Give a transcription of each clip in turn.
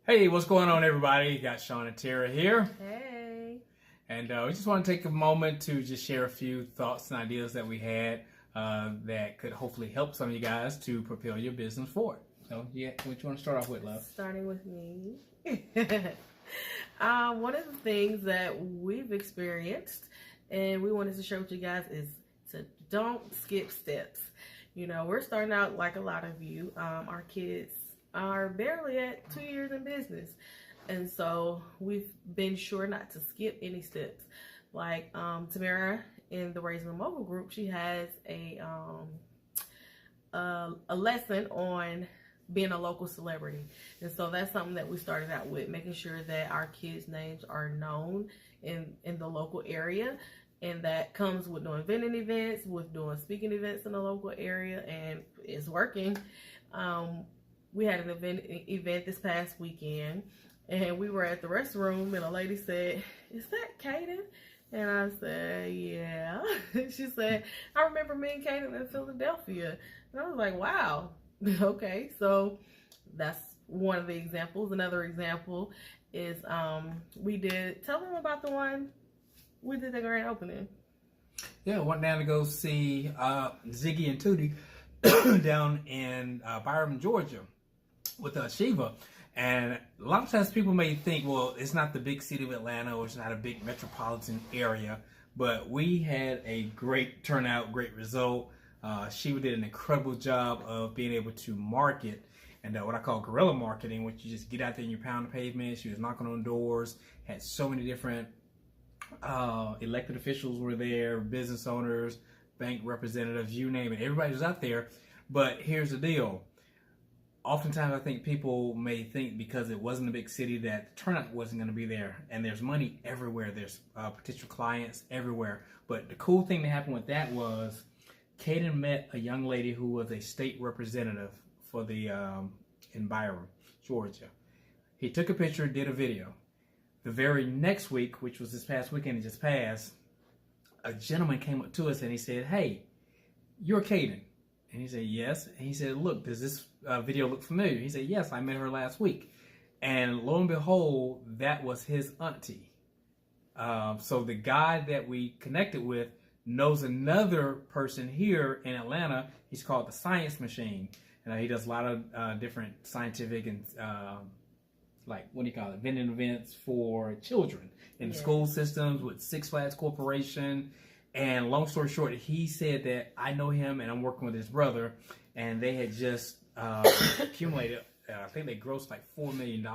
Hey, what's going on, everybody? You got Sean and Tara here. Hey. And we just want to take a moment to just share a few thoughts and ideas that we had that could hopefully help some of you guys to propel your business forward. So, yeah, what you want to start off with, love? Starting with me. One of the things that we've experienced and we wanted to share with you guys is to don't skip steps. You know, we're starting out like a lot of you. Our kids are barely at 2 years in business. And so we've been sure not to skip any steps. Like Tamara in the Raising a Mogul group, she has a lesson on being a local celebrity. And so that's something that we started out with, making sure that our kids' names are known in the local area. And that comes with doing vending events, with doing speaking events in the local area, and it's working. We had an event this past weekend, and we were at the restroom, and a lady said, "Is that Kaden?" And I said, "Yeah." She said, "I remember me and Kaden in Philadelphia." And I was like, wow. Okay, so that's one of the examples. Another example is tell them about the one we did the grand opening. Yeah, I went down to go see Ziggy and Tootie down in Byron, Georgia with Shiva. And a lot of times people may think, well, it's not the big city of Atlanta or it's not a big metropolitan area, but we had a great turnout, great result. Shiva did an incredible job of being able to market and what I call guerrilla marketing, which you just get out there and you pound the pavement. She was knocking on doors, had so many different elected officials were there, business owners, bank representatives, you name it. Everybody was out there. But here's the deal. Oftentimes, I think people may think because it wasn't a big city that the turnout wasn't going to be there. And there's money everywhere. There's potential clients everywhere. But the cool thing that happened with that was Kaden met a young lady who was a state representative for the in Byron, Georgia. He took a picture, did a video. The very next week, which was this past weekend, it just passed, a gentleman came up to us and he said, "Hey, you're Kaden." And he said, "Yes." And he said, "Look, does this video look familiar?" He said, "Yes, I met her last week." And lo and behold, that was his auntie. So the guy that we connected with knows another person here in Atlanta. He's called the Science Machine. And he does a lot of different scientific and vending events for children in school systems with Six Flags Corporation. And long story short, he said that I know him and I'm working with his brother, and they had just accumulated, I think they grossed like $4 million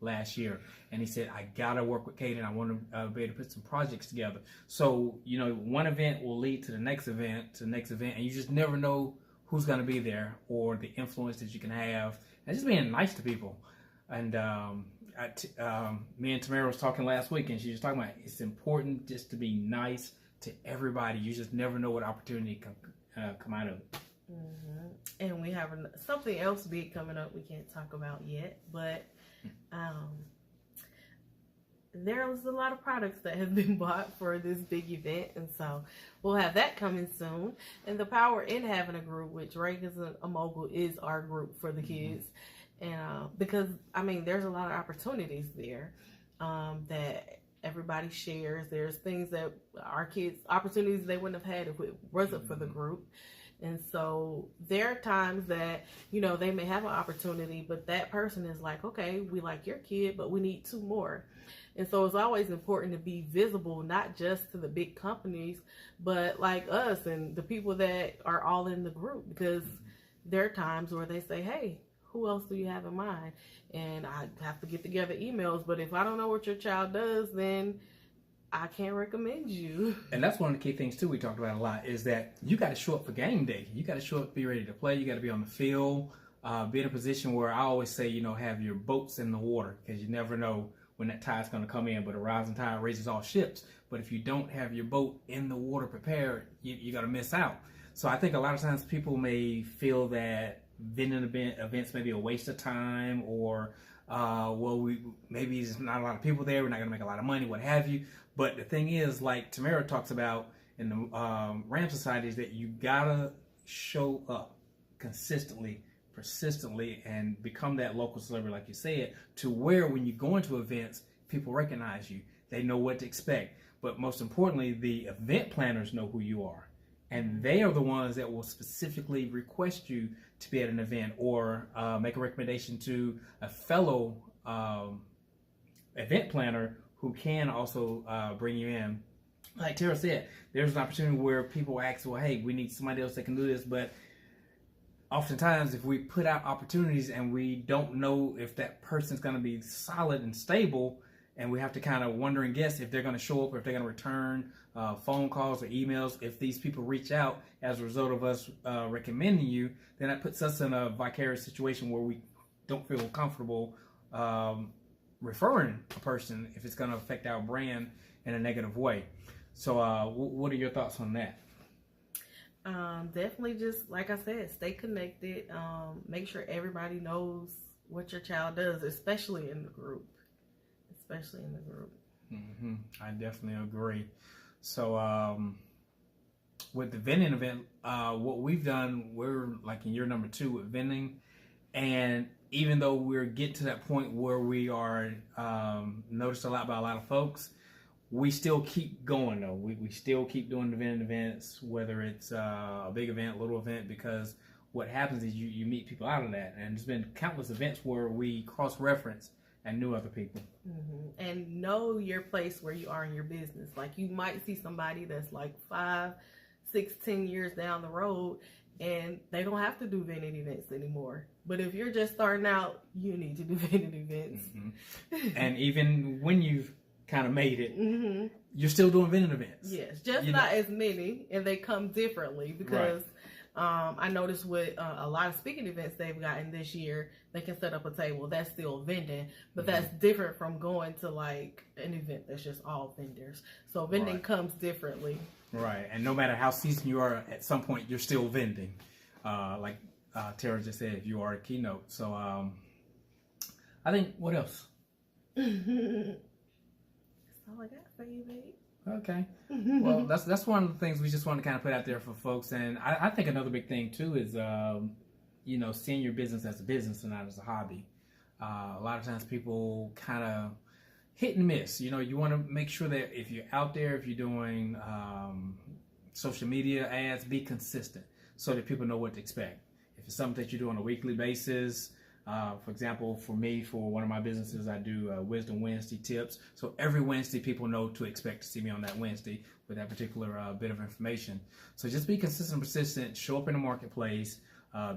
last year. And he said, "I gotta work with Kaden. I want to be able to put some projects together." So, you know, one event will lead to the next event, and you just never know who's going to be there or the influence that you can have, and just being nice to people. And me and Tamara was talking last week, and she was talking about it's important just to be nice to everybody. You just never know what opportunity can come out of it. Mm-hmm. And we have something else big coming up we can't talk about yet, but there was a lot of products that have been bought for this big event, and so we'll have that coming soon. And the power in having a group, which Raising a Mogul is our group for the kids, and because I mean there's a lot of opportunities there that everybody shares. There's things that our kids, opportunities they wouldn't have had if it wasn't for the group. And so there are times that, you know, they may have an opportunity, but that person is like, "Okay, we like your kid, but we need 2 more." And so it's always important to be visible, not just to the big companies, but like us and the people that are all in the group, because there are times where they say, "Hey, who else do you have in mind?" And I have to get together emails, but if I don't know what your child does, then I can't recommend you. And that's one of the key things too we talked about a lot, is that you got to show up for game day. You got to show up, be ready to play. You got to be on the field, be in a position where I always say, you know, have your boats in the water, because you never know when that tide's going to come in. But a rising tide raises all ships. But if you don't have your boat in the water prepared, you got to miss out. So I think a lot of times people may feel that vending events may be a waste of time, or maybe there's not a lot of people there, we're not going to make a lot of money, what have you. But the thing is, like Tamara talks about in the Ram Society, is that you got to show up consistently persistently and become that local celebrity, like you said, to where when you go into events, people recognize you. They know what to expect. But most importantly, the event planners know who you are. And they are the ones that will specifically request you to be at an event or make a recommendation to a fellow event planner who can also bring you in. Like Tara said, there's an opportunity where people ask, well, hey, we need somebody else that can do this. But oftentimes, if we put out opportunities and we don't know if that person's going to be solid and stable, and we have to kind of wonder and guess if they're going to show up or if they're going to return phone calls or emails, if these people reach out as a result of us recommending you, then that puts us in a vicarious situation where we don't feel comfortable referring a person if it's going to affect our brand in a negative way. So what are your thoughts on that? Definitely, just like I said, stay connected. Make sure everybody knows what your child does, especially in the group. Mm-hmm. I definitely agree. So with the vending event, what we've done, we're like in year number 2 with vending, and even though we're getting to that point where we are noticed a lot by a lot of folks, we still keep going though. We still keep doing the vending events, whether it's a big event, little event, because what happens is you meet people out of that, and there's been countless events where we cross-reference and knew other people. Mm-hmm. And know your place where you are in your business. Like, you might see somebody that's like 5, 6, 10 years down the road, and they don't have to do vending events anymore. But if you're just starting out, you need to do vending events. Mm-hmm. And even when you've kind of made it, mm-hmm. you're still doing vending events. Yes, just not as many, and they come differently because I noticed with a lot of speaking events they've gotten this year, they can set up a table. That's still vending, but that's different from going to like an event that's just all vendors. So vending comes differently. Right, and no matter how seasoned you are, at some point you're still vending. Like Tara just said, if you are a keynote. So I think, what else? All I got for you, babe. Okay. Well, that's one of the things we just want to kind of put out there for folks. And I think another big thing too is, seeing your business as a business and not as a hobby. A lot of times people kind of hit and miss. You want to make sure that if you're out there, if you're doing social media ads, be consistent so that people know what to expect. If it's something that you do on a weekly basis, for example, for me, for one of my businesses, I do Wisdom Wednesday tips. So every Wednesday, people know to expect to see me on that Wednesday with that particular bit of information. So just be consistent and persistent, show up in the marketplace,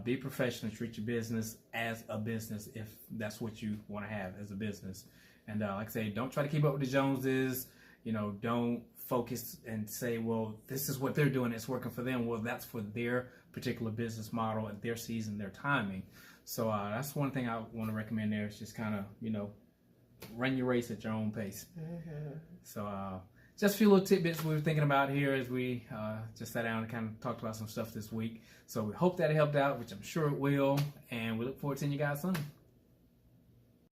be professional, treat your business as a business if that's what you want to have as a business. And like I say, don't try to keep up with the Joneses. Don't focus and say, well, this is what they're doing, it's working for them. Well, that's for their particular business model and their season, their timing. So that's one thing I want to recommend there is just kind of, run your race at your own pace. Mm-hmm. So just a few little tidbits we were thinking about here as we just sat down and kind of talked about some stuff this week. So we hope that it helped out, which I'm sure it will. And we look forward to seeing you guys soon.